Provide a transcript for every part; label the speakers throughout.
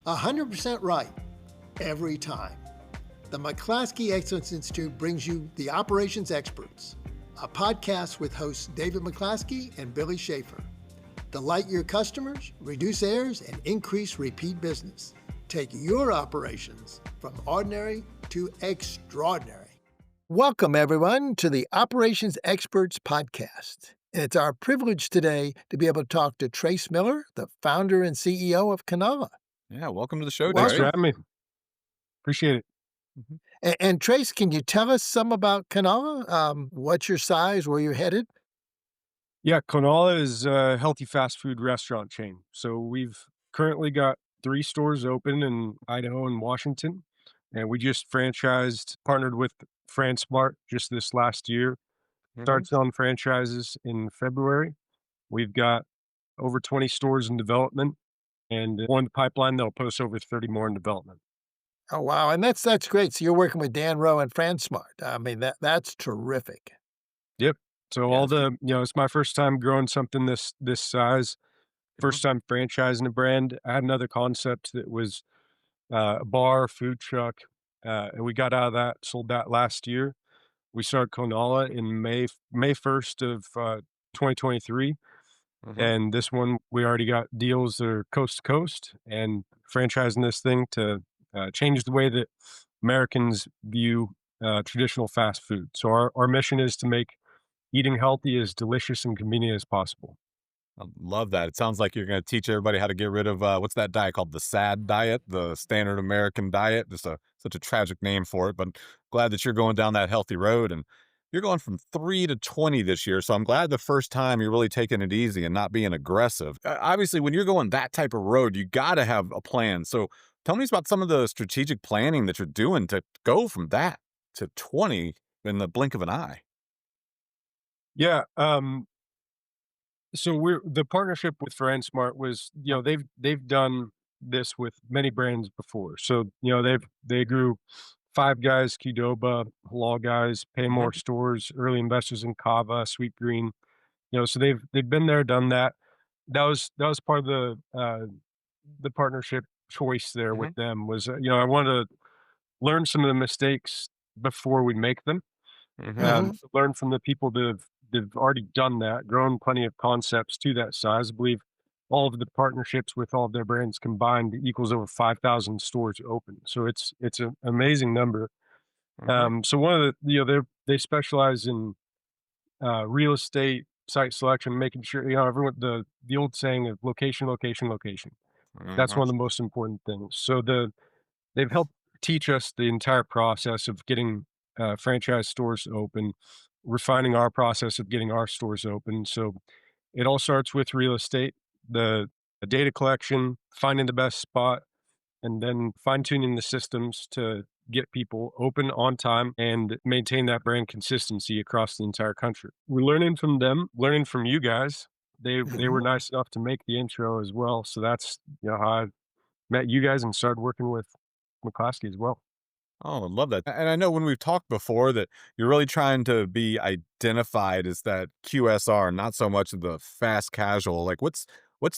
Speaker 1: 100% right, every time. The McClaskey Excellence Institute brings you The Operations Experts, a podcast with hosts David McClaskey and Billy Schaefer. Delight your customers, reduce errors, and increase repeat business. Take your operations from ordinary to extraordinary. Welcome, everyone, to the Operations Experts podcast. And it's our privilege today to be able to talk to Trace Miller, the founder and CEO of Konala.
Speaker 2: Yeah, welcome to the show,
Speaker 3: Thanks for
Speaker 2: Trace.
Speaker 3: having me. Appreciate it.
Speaker 1: And Trace, can you tell us some about Konala? What's your size, where you're headed?
Speaker 3: Yeah, Konala is a healthy fast food restaurant chain. So we've currently got 3 stores open in Idaho and Washington. And we just partnered with FranSmart just this last year. Started selling franchises in February. We've got over 20 stores in development and one in the pipeline that'll post over 30 more in development.
Speaker 1: Oh, wow. And that's great. So you're working with Dan Rowe and FranSmart. I mean, that's terrific.
Speaker 3: Yep. So it's my first time growing something this size. First time franchising a brand. I had another concept that was a bar, food truck, and we got out of that, sold that last year. We started Konala in May 1st of 2023. And this one, we already got deals that are coast to coast and franchising this thing to change the way that Americans view traditional fast food. So our mission is to make eating healthy as delicious and convenient as possible.
Speaker 2: I love that. It sounds like you're going to teach everybody how to get rid of what's that diet called? The SAD diet, the standard American diet. Just such a tragic name for it, but glad that you're going down that healthy road. And you're going from 3 to 20 this year. So I'm glad the first time you're really taking it easy and not being aggressive. Obviously, when you're going that type of road, you got to have a plan. So tell me about some of the strategic planning that you're doing to go from that to 20 in the blink of an eye.
Speaker 3: Yeah. So the partnership with FranSmart was, they've done this with many brands before. So, they grew Five Guys, Qdoba, Halal Guys, Paymore stores, early investors in Kava, Sweet Green. So they've been there, done that. That was part of the partnership choice there with them was, I wanted to learn some of the mistakes before we make them. Learn from the people that have already done that, grown plenty of concepts to that size. I believe all of the partnerships with all of their brands combined equals over 5,000 stores open. So it's an amazing number. So one of the, they specialize in real estate, site selection, making sure, everyone, the old saying of location, location, location. That's one of the most important things. So they've helped teach us the entire process of getting franchise stores open, refining our process of getting our stores open. So it all starts with real estate, the data collection, finding the best spot, and then fine-tuning the systems to get people open on time and maintain that brand consistency across the entire country. We're learning from them, learning from you guys. They were nice enough to make the intro as well. So that's how I met you guys and started working with McClaskey as well.
Speaker 2: Oh, I love that. And I know when we've talked before that you're really trying to be identified as that QSR, not so much the fast casual. Like what's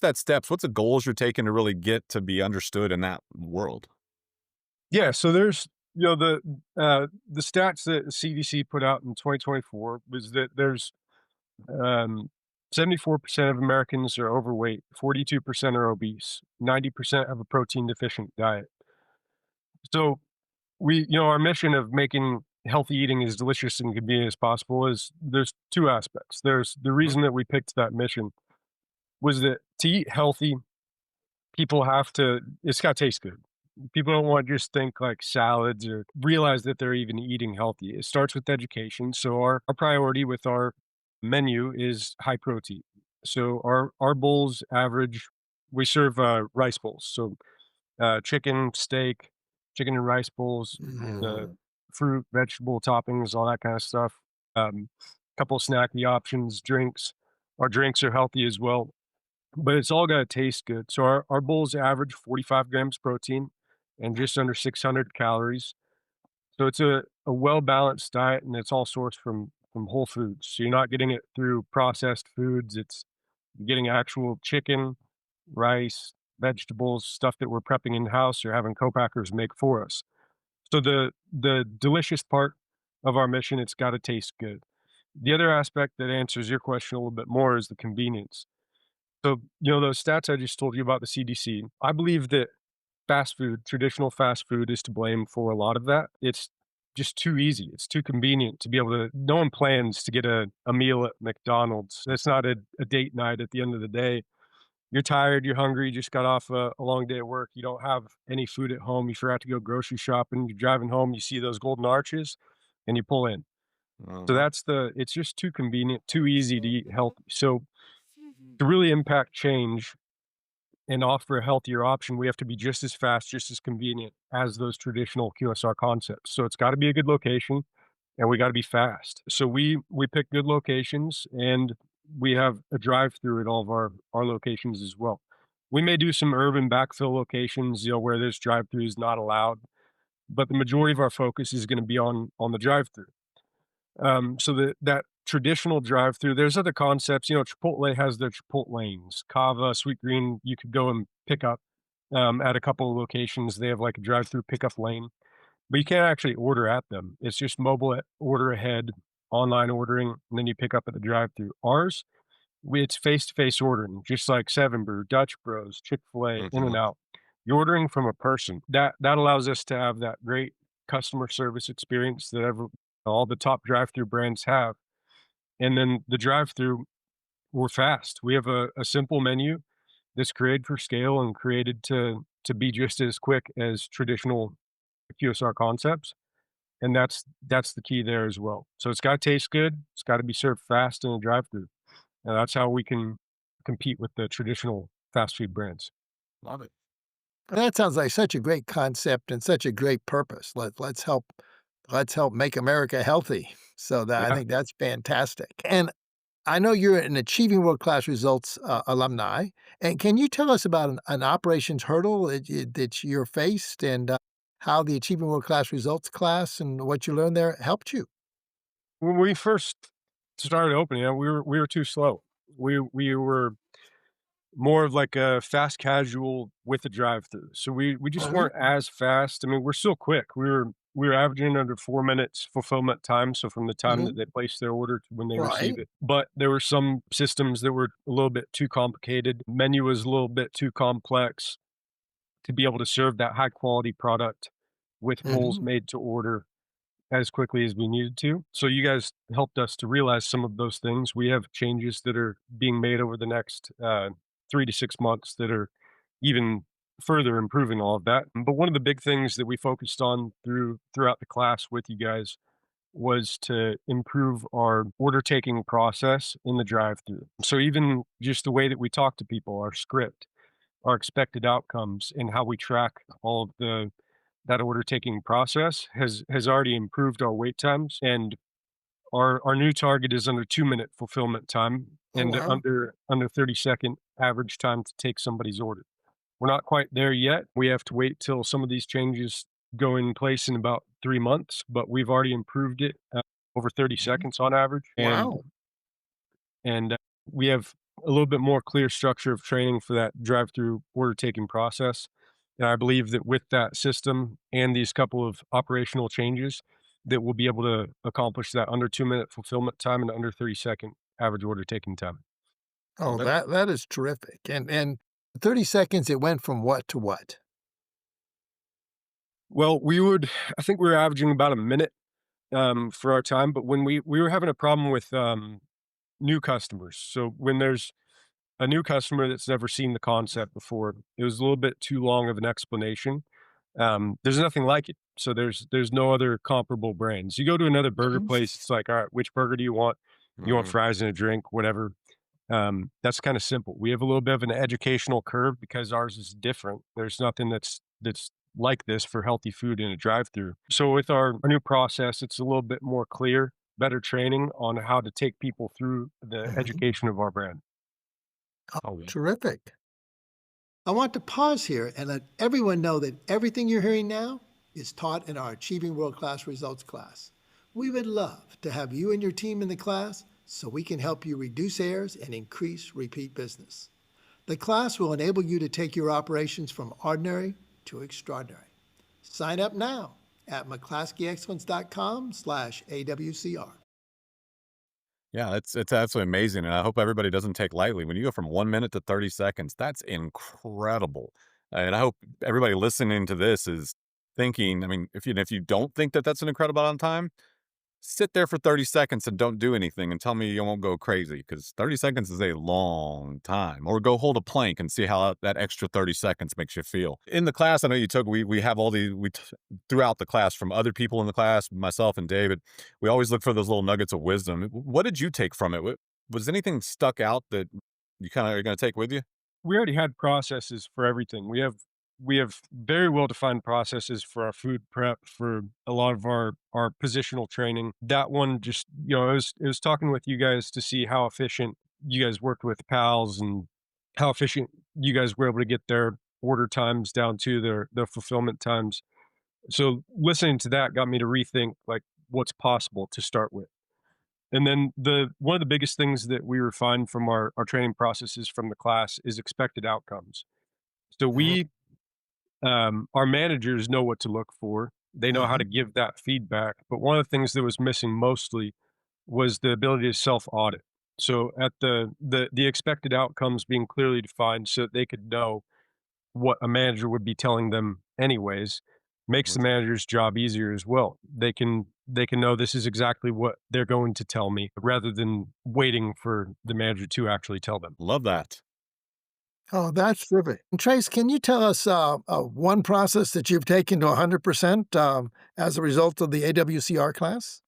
Speaker 2: that steps? What's the goals you're taking to really get to be understood in that world?
Speaker 3: Yeah. So there's, the stats that CDC put out in 2024 was that there's 74% of Americans are overweight, 42% are obese, 90% have a protein deficient diet. So our mission of making healthy eating as delicious and convenient as possible there's 2 aspects. There's the reason that we picked that mission was that to eat healthy, it's got to taste good. People don't want to just think like salads or realize that they're even eating healthy. It starts with education. So our priority with our menu is high protein. So our bowls average, we serve rice bowls. So chicken, steak, chicken and rice bowls, the fruit, vegetable toppings, all that kind of stuff. Couple of snacky options, drinks. Our drinks are healthy as well, but it's all got to taste good. So our bowls average 45 grams protein and just under 600 calories. So it's a well-balanced diet, and it's all sourced from whole foods. So you're not getting it through processed foods. You're getting actual chicken, rice, vegetables, stuff that we're prepping in-house or having co-packers make for us. So the delicious part of our mission, it's gotta taste good. The other aspect that answers your question a little bit more is the convenience. So, those stats I just told you about the CDC, I believe that fast food, traditional fast food is to blame for a lot of that. It's just too easy. It's too convenient to be able to no one plans to get a meal at McDonald's. It's not a date night at the end of the day. You're tired, you're hungry, you just got off a long day at work. You don't have any food at home. You forgot to go grocery shopping. You're driving home, you see those golden arches and you pull in. So
Speaker 2: Mhm.
Speaker 3: it's just too convenient, too easy to eat healthy. So to really impact change and offer a healthier option, we have to be just as fast, just as convenient as those traditional QSR concepts. So it's got to be a good location and we got to be fast. So we pick good locations and we have a drive-through at all of our locations as well. We may do some urban backfill locations, where this drive-through is not allowed, but the majority of our focus is going to be on the drive-through. So that traditional drive-through, there's other concepts, Chipotle has their Chipotle lanes, Cava, Sweet Green, you could go and pick up, at a couple of locations, they have like a drive-through pickup lane, but you can't actually order at them. It's just mobile order ahead, online ordering, and then you pick up at the drive-through. Ours, it's face-to-face ordering, just like Seven Brew, Dutch Bros, Chick-fil-A,
Speaker 2: Mhm.
Speaker 3: In-N-Out. You're ordering from a person. That allows us to have that great customer service experience that all the top drive-through brands have. And then the drive-through, we're fast. We have a simple menu that's created for scale and created to be just as quick as traditional QSR concepts, and that's the key there as well. So it's gotta taste good, it's gotta be served fast in a drive-through, and that's how we can compete with the traditional fast food brands.
Speaker 2: Love it.
Speaker 1: That sounds like such a great concept and such a great purpose. Let's help make America healthy. So that I
Speaker 3: Yeah.
Speaker 1: think that's fantastic. And I know you're an Achieving World Class Results alumni. And can you tell us about an operations hurdle that you're faced and how the Achieving World Class Results class and what you learned there helped you?
Speaker 3: When we first started opening, we were too slow. We were more of like a fast casual with a drive-through. So we just
Speaker 1: Mhm.
Speaker 3: weren't as fast. I mean, we're still quick. We were averaging under 4 minutes fulfillment time, so from the time that
Speaker 1: Mhm.
Speaker 3: they place their order to when they receive
Speaker 1: Right.
Speaker 3: it. But there were some systems that were a little bit too complicated. Menu was a little bit too complex to be able to serve that high quality product with bowls
Speaker 1: Mhm.
Speaker 3: made to order as quickly as we needed to. So you guys helped us to realize some of those things. We have changes that are being made over the next 3 to 6 months that are even further improving all of that. But one of the big things that we focused on throughout the class with you guys was to improve our order taking process in the drive through. So even just the way that we talk to people, our script, our expected outcomes, and how we track all of the that order taking process has already improved our wait times, and our new target is under 2-minute fulfillment time
Speaker 1: Oh,
Speaker 3: and
Speaker 1: wow.
Speaker 3: under 30-second average time to take somebody's order. We're not quite there yet. We have to wait till some of these changes go in place in about 3 months, but we've already improved it, over 30
Speaker 1: Mhm.
Speaker 3: seconds on average, and
Speaker 1: Wow.
Speaker 3: and, uh, we have a little bit more clear structure of training for that drive-through order taking process, and I believe that with that system and these couple of operational changes, that we'll be able to accomplish that under 2-minute fulfillment time and under 30-second average order taking time.
Speaker 1: Oh,
Speaker 2: Love it.
Speaker 1: that is terrific. And 30 seconds, it went from what to what?
Speaker 3: Well, I think we were averaging about a minute, for our time, but when we were having a problem with, new customers. So when there's a new customer that's never seen the concept before, it was a little bit too long of an explanation. There's nothing like it. So there's no other comparable brands. You go to another burger
Speaker 1: Mhm.
Speaker 3: place, it's like, all right, which burger do you want? You want
Speaker 2: Mhm.
Speaker 3: fries and a drink, whatever. That's kind of simple. We have a little bit of an educational curve because ours is different. There's nothing that's like this for healthy food in a drive-through. So with our new process, it's a little bit more clear, better training on how to take people through the
Speaker 1: Mhm.
Speaker 3: education of our brand.
Speaker 1: Oh,
Speaker 2: Oh, yeah.
Speaker 1: terrific. I want to pause here and let everyone know that everything you're hearing now is taught in our Achieving World Class Results class. We would love to have you and your team in the class so we can help you reduce errors and increase repeat business. The class will enable you to take your operations from ordinary to extraordinary. Sign up now at mcclaskeyexcellence.com/AWCR.
Speaker 2: Yeah, it's absolutely amazing, and I hope everybody doesn't take lightly. When you go from 1 minute to 30 seconds, that's incredible. And I hope everybody listening to this is thinking, I mean, if you don't think that that's an incredible amount of time, sit there for 30 seconds and don't do anything and tell me you won't go crazy, because 30 seconds is a long time. Or go hold a plank and see how that extra 30 seconds makes you feel. In the class I know you took, we have all throughout the class from other people in the class, myself and David, we always look for those little nuggets of wisdom. What did you take from it? Was anything stuck out that you kind of are going to take with you?
Speaker 3: We already had processes for everything. We have very well defined processes for our food prep, for a lot of our positional training. That one just, it was talking with you guys to see how efficient you guys worked with pals and how efficient you guys were able to get their order times down to their fulfillment times. So listening to that got me to rethink like what's possible to start with. And then the one of the biggest things that we refined from our training processes from the class is expected outcomes. So
Speaker 1: Mhm,
Speaker 3: our managers know what to look for. They know how
Speaker 1: mhm.
Speaker 3: to give that feedback. But one of the things that was missing mostly was the ability to self audit. So at the expected outcomes being clearly defined so that they could know what a manager would be telling them anyways, makes the
Speaker 2: Mhm.
Speaker 3: manager's job easier as well. They can know this is exactly what they're going to tell me rather than waiting for the manager to actually tell them.
Speaker 2: Love that.
Speaker 1: Oh, that's terrific. And Trace, can you tell us one process that you've taken to 100% as a result of the AWCR class?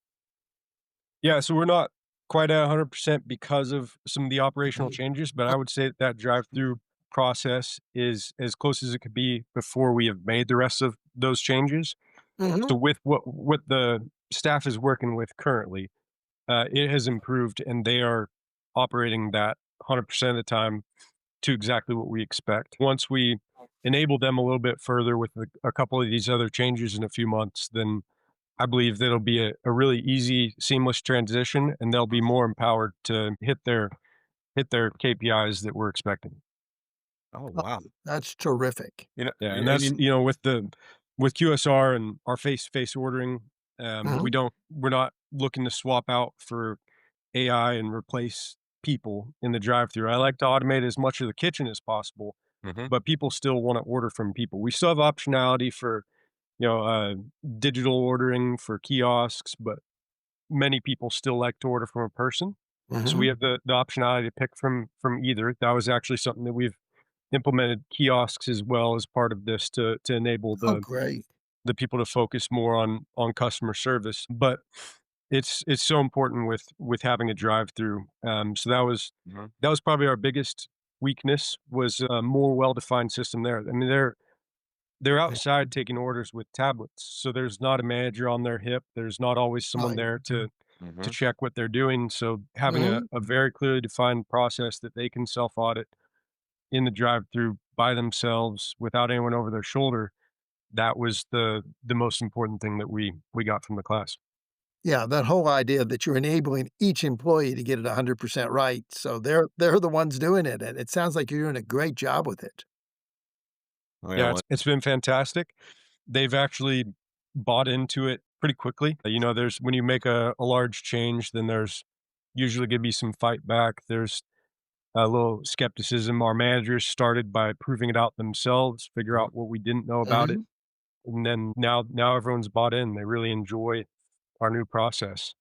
Speaker 3: Yeah, so we're not quite at 100% because of some of the operational
Speaker 1: Mhm.
Speaker 3: changes, but I would say that drive-through process is as close as it could be before we have made the rest of those changes.
Speaker 1: Mhm.
Speaker 3: So with what the staff is working with currently, it has improved, and they are operating that 100% of the time to exactly what we expect. Once we enable them a little bit further with a couple of these other changes in a few months, then I believe that it'll be a really easy, seamless transition, and they'll be more empowered to hit their KPIs that we're expecting.
Speaker 2: Oh,
Speaker 1: Oh,
Speaker 2: wow.
Speaker 1: that's terrific.
Speaker 3: Yeah, and
Speaker 2: And
Speaker 3: that's
Speaker 2: you
Speaker 3: with QSR and our face-to-face ordering,
Speaker 1: Mhm,
Speaker 3: we're not looking to swap out for AI and replace people in the drive-through. I like to automate as much of the kitchen as possible,
Speaker 2: mhm.
Speaker 3: but people still wanna order from people. We still have optionality for, you know, uh, digital ordering for kiosks, but many people still like to order from a person. So we
Speaker 1: mhm.
Speaker 3: have the optionality to pick from either. That was actually something that we've implemented kiosks as well as part of this to enable
Speaker 1: Oh,
Speaker 3: the
Speaker 1: great.
Speaker 3: people to focus more on customer service. But it's so important with having a drive-through. So
Speaker 2: Mhm.
Speaker 3: that was probably our biggest weakness was a more well-defined system there. I mean, they're outside taking orders with tablets, so there's not a manager on their hip. There's not always someone
Speaker 1: Right.
Speaker 3: there to
Speaker 2: Mhm.
Speaker 3: check what they're doing. So having a,
Speaker 1: Mhm.
Speaker 3: a very clearly defined process that they can self audit in the drive-through by themselves without anyone over their shoulder, that was the most important thing that we got from the class.
Speaker 1: Yeah, that whole idea that you're enabling each employee to get it 100% right, so they're the ones doing it, and it sounds like you're doing a great job with it.
Speaker 2: Oh, yeah,
Speaker 3: Yeah,
Speaker 2: well,
Speaker 3: it's been fantastic. They've actually bought into it pretty quickly. There's when you make a large change, then there's usually gonna be some fight back. There's a little skepticism. Our managers started by proving it out themselves, figure out what we didn't know about it,
Speaker 1: Mhm.
Speaker 3: and then now everyone's bought in. They really enjoy our new process.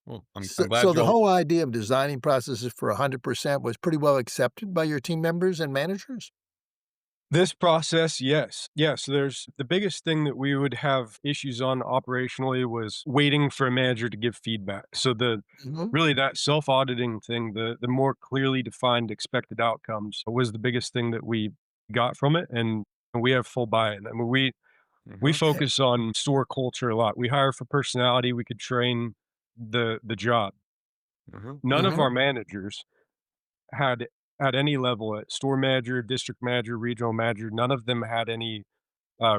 Speaker 2: well,
Speaker 1: So
Speaker 2: I'm
Speaker 1: so
Speaker 2: glad
Speaker 1: the
Speaker 2: you all.
Speaker 1: whole idea of designing processes for 100% was pretty well accepted by your team members and managers?
Speaker 3: This process, yes. Yes, there's the biggest thing that we would have issues on operationally was waiting for a manager to give feedback. So the
Speaker 1: Mhm.
Speaker 3: really that self-auditing thing, the more clearly defined expected outcomes was the biggest thing that we got from it, and we have full buy-in. I mean, we
Speaker 2: Mhm.
Speaker 1: Okay.
Speaker 3: focus on store culture a lot. We hire for personality, we could train the job.
Speaker 2: Mhm.
Speaker 3: None of
Speaker 1: Mhm.
Speaker 3: our managers had at any level, at store manager, district manager, regional manager, none of them had any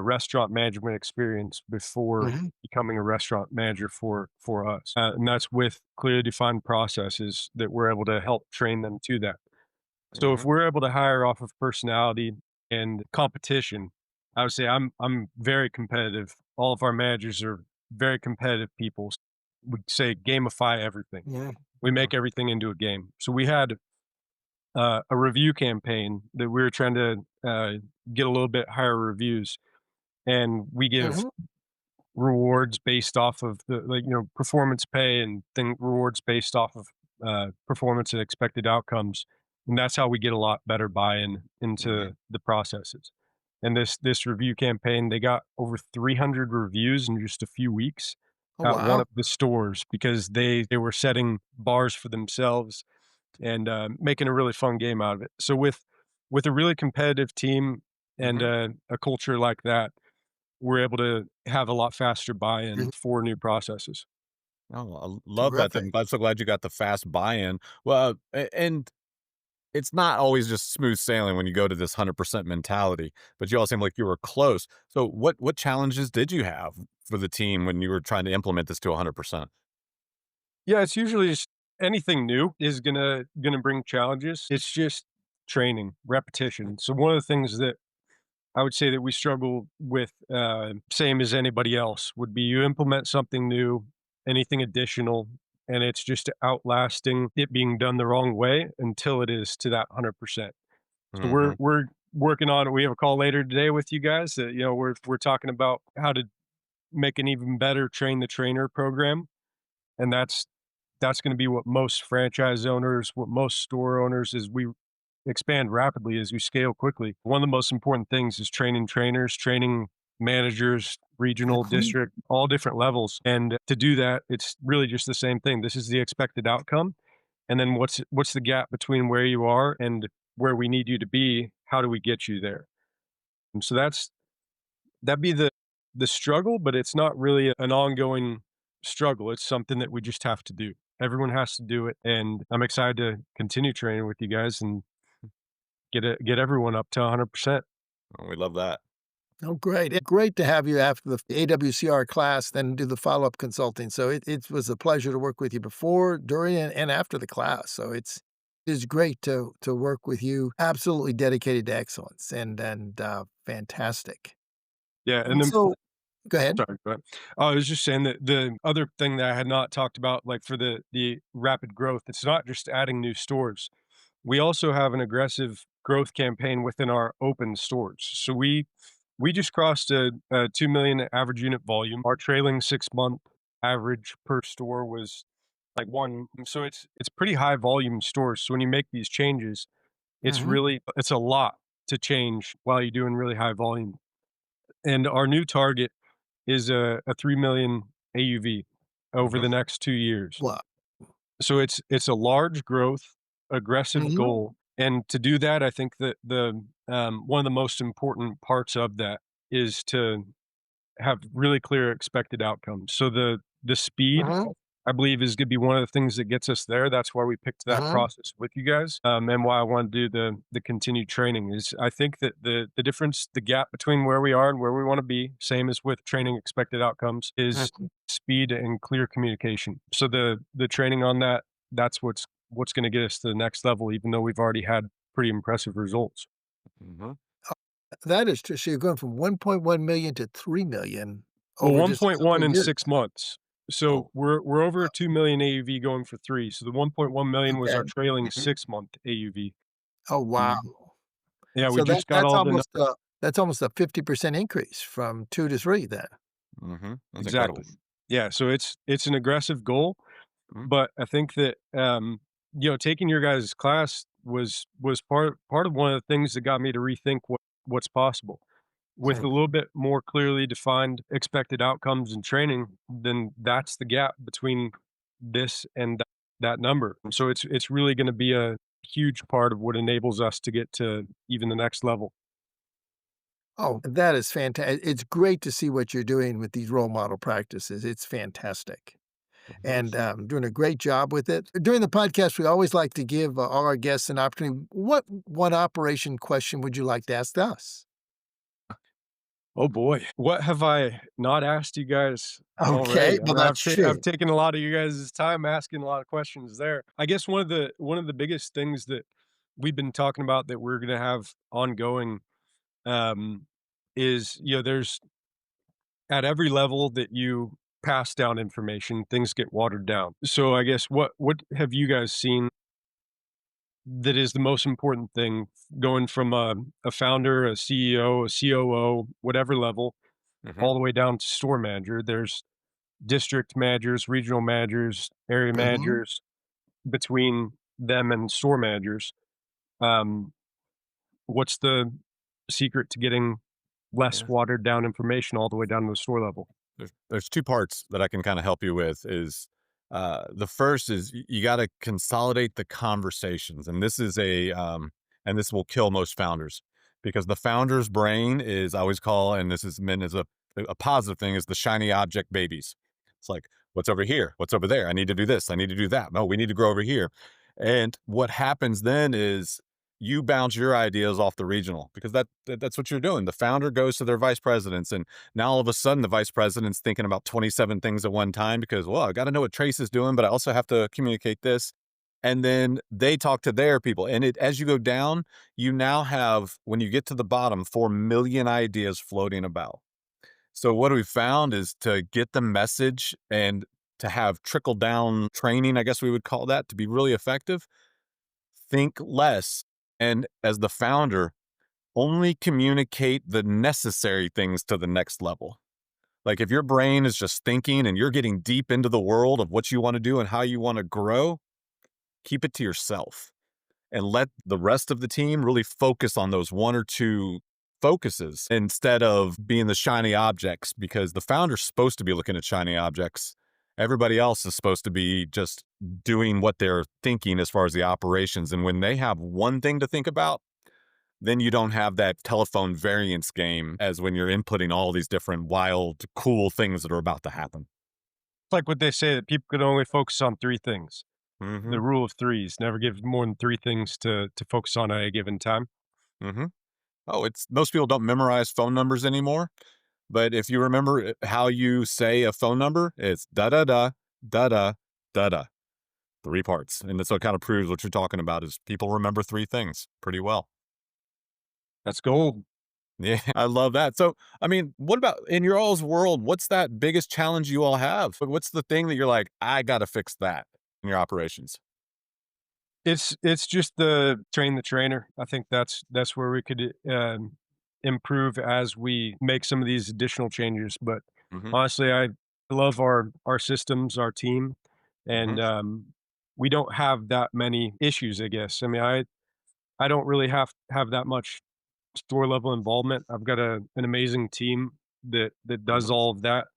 Speaker 3: restaurant management experience before
Speaker 1: Mhm.
Speaker 3: becoming a restaurant manager for us, and that's with clearly defined processes that we're able to help train them to that. So if
Speaker 1: Mhm.
Speaker 3: we're able to hire off of personality and competition, I would say I'm very competitive. All of our managers are very competitive people. We say gamify everything.
Speaker 1: Yeah.
Speaker 3: We make everything into a game. So we had a review campaign that we were trying to get a little bit higher reviews, and we give
Speaker 1: Mhm.
Speaker 3: rewards based off of the performance pay and thing rewards based off of performance and expected outcomes, and that's how we get a lot better buy-in
Speaker 1: Mhm.
Speaker 3: into the processes. And this review campaign, they got over 300 reviews in just a few weeks
Speaker 1: Oh,
Speaker 3: at one
Speaker 1: wow.
Speaker 3: of the stores because they were setting bars for themselves and making a really fun game out of it. So with a really competitive team and
Speaker 1: Mhm.
Speaker 3: a culture like that, we're able to have a lot faster buy-in
Speaker 1: Mhm.
Speaker 3: for new processes.
Speaker 2: Oh, I love that.
Speaker 1: Terrific.
Speaker 2: I'm so glad you got the fast buy-in. Well, and it's not always just smooth sailing when you go to this 100% mentality, but you all seem like you were close. So what challenges did you have for the team when you were trying to implement this to 100%?
Speaker 3: Yeah, it's usually just anything new is gonna bring challenges. It's just training, repetition. So one of the things that I would say that we struggle with, same as anybody else, would be you implement something new, anything additional, and it's just outlasting it being done the wrong way until it is to that 100%. So
Speaker 2: Mhm.
Speaker 3: we're working on it. We have a call later today with you guys that, we're talking about how to make an even better train the trainer program, and that's gonna be what most franchise owners, what most store owners, as we expand rapidly, as we scale quickly. One of the most important things is training trainers, training managers, regional,
Speaker 1: Mhm.
Speaker 3: district, all different levels. And to do that, it's really just the same thing. This is the expected outcome. And then what's the gap between where you are and where we need you to be? How do we get you there? And so that'd be the struggle, but it's not really an ongoing struggle. It's something that we just have to do. Everyone has to do it. And I'm excited to continue training with you guys and get everyone up to 100%.
Speaker 2: Oh, we love that.
Speaker 1: Oh, great. Great to have you after the AWCR class, then do the follow-up consulting. So it was a pleasure to work with you before, during, and after the class. So it's great to work with you. Absolutely dedicated to excellence and fantastic.
Speaker 3: Yeah. And
Speaker 1: And
Speaker 3: then
Speaker 1: so go ahead.
Speaker 3: sorry, but I was just saying that the other thing that I had not talked about, like for the rapid growth, it's not just adding new stores. We also have an aggressive growth campaign within our open stores. So we just crossed a 2 million average unit volume. Our trailing 6 month average per store was like one. So it's pretty high volume stores. So when you make these changes,
Speaker 1: Mhm.
Speaker 3: it's a lot to change while you're doing really high volume. And our new target is a 3 million AUV over
Speaker 2: Mhm.
Speaker 3: the next 2 years.
Speaker 1: Wow.
Speaker 3: So it's a large growth, aggressive
Speaker 1: Mhm.
Speaker 3: goal, and to do that, I think that one of the most important parts of that is to have really clear expected outcomes. So the speed,
Speaker 1: Mhm.
Speaker 3: I believe, is gonna be one of the things that gets us there. That's why we picked that
Speaker 1: Mhm.
Speaker 3: process with you guys, and why I wanna do the continued training is I think that the difference, the gap between where we are and where we wanna be, same as with training expected outcomes, is
Speaker 1: Mhm.
Speaker 3: speed and clear communication. So the training on that, that's what's gonna get us to the next level, even though we've already had pretty impressive results.
Speaker 2: Mhm.
Speaker 1: That is true. So you're going from 1.1 million to 3 million
Speaker 3: Well,
Speaker 1: over just a couple
Speaker 3: 1.1
Speaker 1: of
Speaker 3: in
Speaker 1: years.
Speaker 3: 6 months. So
Speaker 1: Oh,
Speaker 3: we're over
Speaker 1: wow.
Speaker 3: a 2 million AUV going for 3. So the 1.1 million was
Speaker 1: Okay.
Speaker 3: our trailing
Speaker 1: Mhm.
Speaker 3: 6-month AUV.
Speaker 1: Oh, wow.
Speaker 3: And yeah, we
Speaker 1: So
Speaker 3: just got all the
Speaker 1: that's almost a 50% increase from 2 to 3 then.
Speaker 2: Mhm. That's incredible.
Speaker 3: exactly. Yeah, so it's an aggressive goal,
Speaker 2: Mhm.
Speaker 3: but I think that, taking your guys' class was part of one of the things that got me to rethink what's possible. With a
Speaker 1: Mhm.
Speaker 3: little bit more clearly defined expected outcomes and training, then that's the gap between this and that number. And so it's really gonna be a huge part of what enables us to get to even the next level.
Speaker 1: Oh, that is fantastic. It's great to see what you're doing with these role model practices. It's fantastic.
Speaker 2: Mhm.
Speaker 1: And, doing a great job with it. During the podcast, we always like to give all our guests an opportunity. What one operation question would you like to ask us?
Speaker 3: Oh boy, what have I not asked you guys
Speaker 1: Okay,
Speaker 3: already? I
Speaker 1: well,
Speaker 3: mean,
Speaker 1: that's
Speaker 3: I've
Speaker 1: true.
Speaker 3: taken a lot of you guys' time asking a lot of questions there. I guess one of the biggest things that we've been talking about that we're gonna have ongoing, um, is, there's at every level that you pass down information, things get watered down. So I guess what have you guys seen that is the most important thing going from a founder, a CEO, a COO, whatever level,
Speaker 2: Hmm.
Speaker 3: all the way down to store manager? There's district managers, regional managers, area
Speaker 1: Hmm.
Speaker 3: managers between them and store managers. Um, what's the secret to getting less
Speaker 2: Yeah.
Speaker 3: watered down information all the way down to the store level?
Speaker 2: There's two parts that I can kind of help you with. Is the first is you got to consolidate the conversations, and this is and this will kill most founders because the founder's brain is, I always call, and this is meant as a positive thing, is the shiny object babies. It's like, what's over here, what's over there, I need to do this, I need to do that, no, we need to grow over here. And what happens then is you bounce your ideas off the regional, because that's what you're doing. The founder goes to their vice presidents, and now all of a sudden the vice president's thinking about 27 things at one time because, well, I got to know what Trace is doing, but I also have to communicate this. And then they talk to their people. And as you go down, you now have, when you get to the bottom, 4 million ideas floating about. So what we found is to get the message and to have trickle down training, I guess we would call that, to be really effective, think less. And as the founder, only communicate the necessary things to the next level. Like if your brain is just thinking and you're getting deep into the world of what you want to do and how you want to grow, keep it to yourself and let the rest of the team really focus on those one or two focuses instead of being the shiny objects, because the founder's supposed to be looking at shiny objects. Everybody else is supposed to be just doing what they're thinking as far as the operations. And when they have one thing to think about, then you don't have that telephone variance game as when you're inputting all these different wild, cool things that are about to happen.
Speaker 3: It's like what they say that people can only focus on three things.
Speaker 2: Mm-hmm.
Speaker 3: The rule of threes, never give more than three things to focus on at a given time.
Speaker 2: Mm-hmm. Oh, it's most people don't memorize phone numbers anymore. But if you remember how you say a phone number, it's da da da da da da da. Three parts. And that's what kind of proves what you're talking about is people remember three things pretty well.
Speaker 3: That's gold.
Speaker 2: Yeah, I love that. So, I mean, what about in your all's world? What's that biggest challenge you all have? What's the thing that you're like, I got to fix that in your operations?
Speaker 3: It's just the train the trainer. I think that's where we could improve as we make some of these additional changes. But
Speaker 2: Hmm.
Speaker 3: honestly, I love our systems, our team,
Speaker 2: Hmm.
Speaker 3: and we don't have that many issues. I guess. I mean, I don't really have that much store level involvement. I've got an amazing team that does
Speaker 2: Hmm.
Speaker 3: all of that.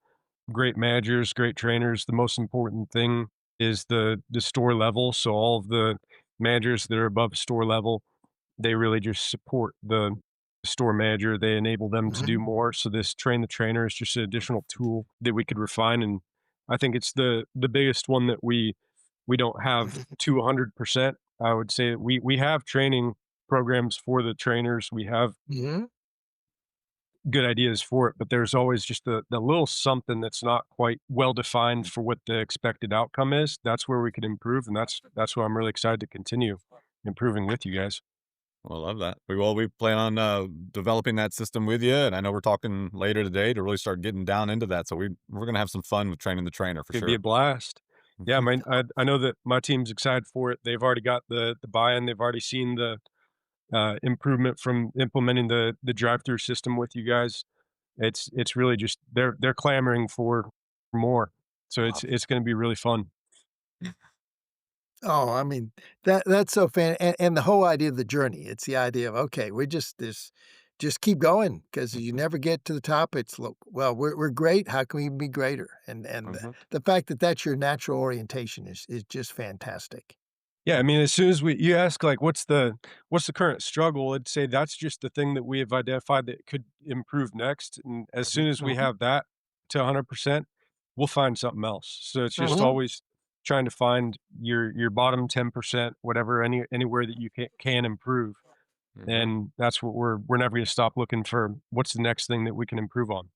Speaker 3: Great managers, great trainers. The most important thing is the store level. So all of the managers that are above store level, they really just support the store manager. They enable them to do
Speaker 1: Hmm.
Speaker 3: more. So this train the trainer is just an additional tool that we could refine. And I think it's the biggest one that we don't have to 100%. I would say that we have training programs for the trainers. We have
Speaker 1: Hmm.
Speaker 3: good ideas for it, but there's always just the little something that's not quite well defined for what the expected outcome is. That's where we could improve, and that's why I'm really excited to continue improving with you guys.
Speaker 2: Well, I love that. We plan on developing that system with you, and I know we're talking later today to really start getting down into that. So we're gonna have some fun with training the trainer for
Speaker 3: It'd be a
Speaker 2: sure.
Speaker 3: blast. Yeah, I know that my team's excited for it. They've already got the buy-in. They've already seen the improvement from implementing the drive-through system with you guys. It's really just they're clamoring for more. So it's going to be really fun.
Speaker 1: Oh, I mean, that's so and the whole idea of the journey, it's the idea of, okay, we just keep going because you
Speaker 2: Mhm.
Speaker 1: never get to the top. It's, look, well, we're great. How can we be greater? And
Speaker 2: Mhm.
Speaker 1: the fact that that's your natural orientation is just fantastic.
Speaker 3: Yeah, I mean, as soon as you ask like what's the current struggle, I'd say that's just the thing that we have identified that could improve next. And as
Speaker 2: Mhm.
Speaker 3: soon as we
Speaker 1: Mhm.
Speaker 3: have that to 100%, we'll find something else. So it's just
Speaker 1: Mhm.
Speaker 3: always trying to find your bottom 10%, whatever anywhere that you can improve.
Speaker 2: Mhm.
Speaker 3: And that's what we're never going to stop looking for what's the next thing that we can improve on.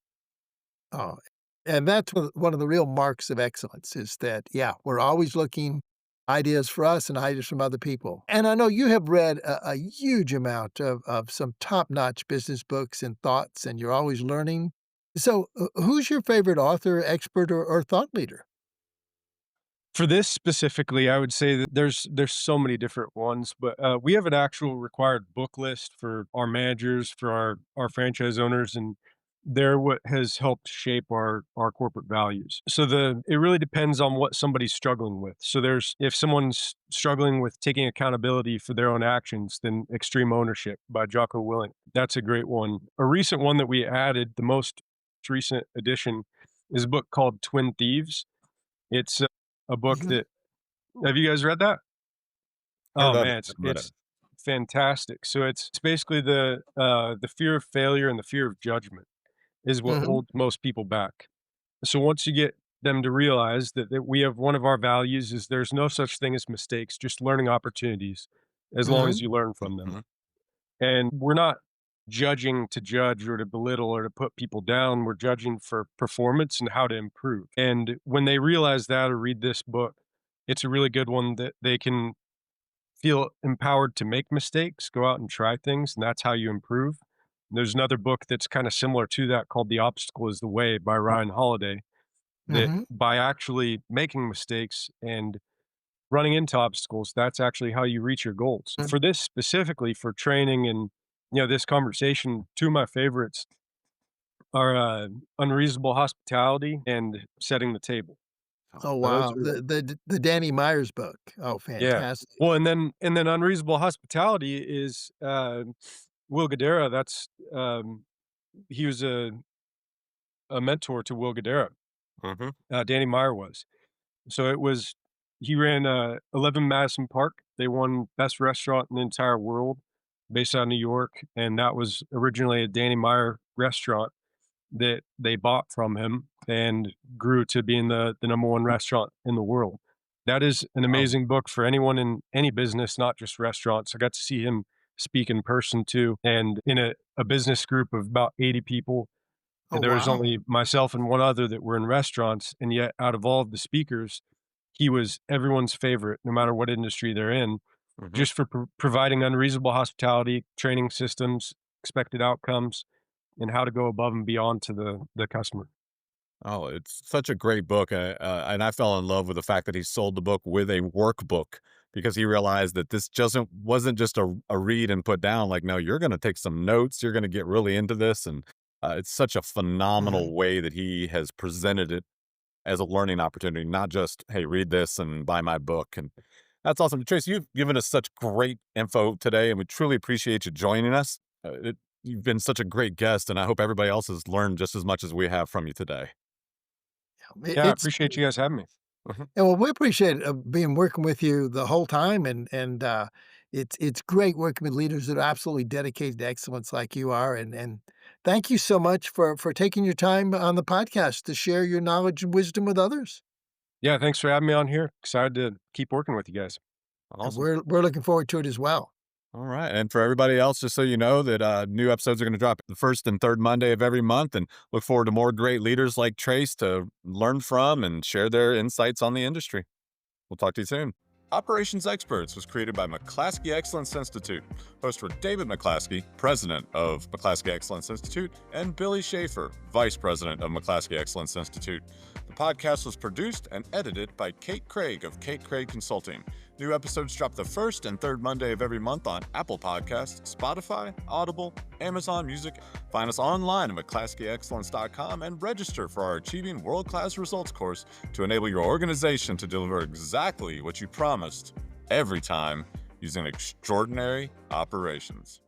Speaker 1: Oh, and that's one of the real marks of excellence is that, yeah, we're always looking ideas for us and ideas from other people. And I know you have read a huge amount of some top-notch business books and thoughts, and you're always learning. So, who's your favorite author, expert, or thought leader?
Speaker 3: For this specifically, I would say that there's so many different ones, but, we have an actual required book list for our managers, for our franchise owners, and they're what has helped shape our corporate values. So it really depends on what somebody's struggling with. So if someone's struggling with taking accountability for their own actions, then Extreme Ownership by Jocko Willink, that's a great one. A recent one that we added, the most recent addition, is a book called Twin Thieves. It's a book
Speaker 1: Mhm.
Speaker 3: that have you guys read that?
Speaker 2: Heard
Speaker 3: Oh,
Speaker 2: of it,
Speaker 3: man,
Speaker 2: haven't read it.
Speaker 3: it's fantastic. So it's basically the fear of failure and the fear of judgment is what
Speaker 1: Mhm.
Speaker 3: holds most people back. So once you get them to realize that we have one of our values is there's no such thing as mistakes, just learning opportunities as long as
Speaker 1: Mhm.
Speaker 3: you learn from them.
Speaker 2: Mhm.
Speaker 3: And we're not judging to judge or to belittle or to put people down. We're judging for performance and how to improve. And when they realize that or read this book, it's a really good one that they can feel empowered to make mistakes, go out and try things, and that's how you improve. There's another book that's kind of similar to that called The Obstacle is the Way by Ryan Holiday, that
Speaker 1: Mhm.
Speaker 3: by actually making mistakes and running into obstacles, that's actually how you reach your goals.
Speaker 1: Mhm.
Speaker 3: For this specifically, for training and this conversation, two of my favorites are Unreasonable Hospitality and Setting the Table.
Speaker 1: Oh,
Speaker 3: Now those
Speaker 1: wow.
Speaker 3: are
Speaker 1: The Danny Myers book. Oh,
Speaker 3: yeah.
Speaker 1: fantastic.
Speaker 3: Well, and then Unreasonable Hospitality is Will Guidara. That's he was a mentor to Will Guidara.
Speaker 2: Mhm.
Speaker 3: Danny Meyer was. So he ran 11 Madison Park. They won best restaurant in the entire world based out of New York. And that was originally a Danny Meyer restaurant that they bought from him and grew to being the number one restaurant in the world. That is an
Speaker 1: Oh,
Speaker 3: amazing book for anyone in any business, not just restaurants. I got to see him speak in person too. And in a business group of about 80 people,
Speaker 1: oh,
Speaker 3: there was
Speaker 1: wow.
Speaker 3: only myself and one other that were in restaurants. And yet, out of all of the speakers, he was everyone's favorite, no matter what industry they're in,
Speaker 2: Mhm.
Speaker 3: just for providing unreasonable hospitality, training systems, expected outcomes, and how to go above and beyond to the customer.
Speaker 2: Oh, it's such a great book, and I fell in love with the fact that he sold the book with a workbook because he realized that this just wasn't just a read and put down. Like, no, you're going to take some notes. You're going to get really into this, and it's such a
Speaker 1: Mhm.
Speaker 2: phenomenal way that he has presented it as a learning opportunity, not just hey, read this and buy my book. And that's awesome, Trace. You've given us such great info today, and we truly appreciate you joining us. You've been such a great guest, and I hope everybody else has learned just as much as we have from you today.
Speaker 3: Yeah, I
Speaker 1: It's
Speaker 3: appreciate you guys having me.
Speaker 2: Mhm.
Speaker 1: yeah, well, we appreciate, being working with you the whole time, and it's great working with leaders that are absolutely dedicated to excellence like you are, and thank you so much for taking your time on the podcast to share your knowledge and wisdom with others,
Speaker 3: Yeah, thanks for having me on here. Excited to keep working with you guys.
Speaker 1: and
Speaker 2: Awesome.
Speaker 1: we're looking forward to it as well.
Speaker 2: All right. And for everybody else, just so you know that new episodes are going to drop the first and third Monday of every month. And look forward to more great leaders like Trace to learn from and share their insights on the industry. We'll talk to you soon. Operations Experts was created by McClaskey Excellence Institute. Hosts were David McClaskey, president of McClaskey Excellence Institute, and Billy Schaefer, vice president of McClaskey Excellence Institute. The podcast was produced and edited by Kate Craig of Kate Craig Consulting. New episodes drop the first and third Monday of every month on Apple Podcasts, Spotify, Audible, Amazon Music. Find us online at McClaskeyExcellence.com and register for our Achieving World-Class Results course to enable your organization to deliver exactly what you promised every time using extraordinary operations.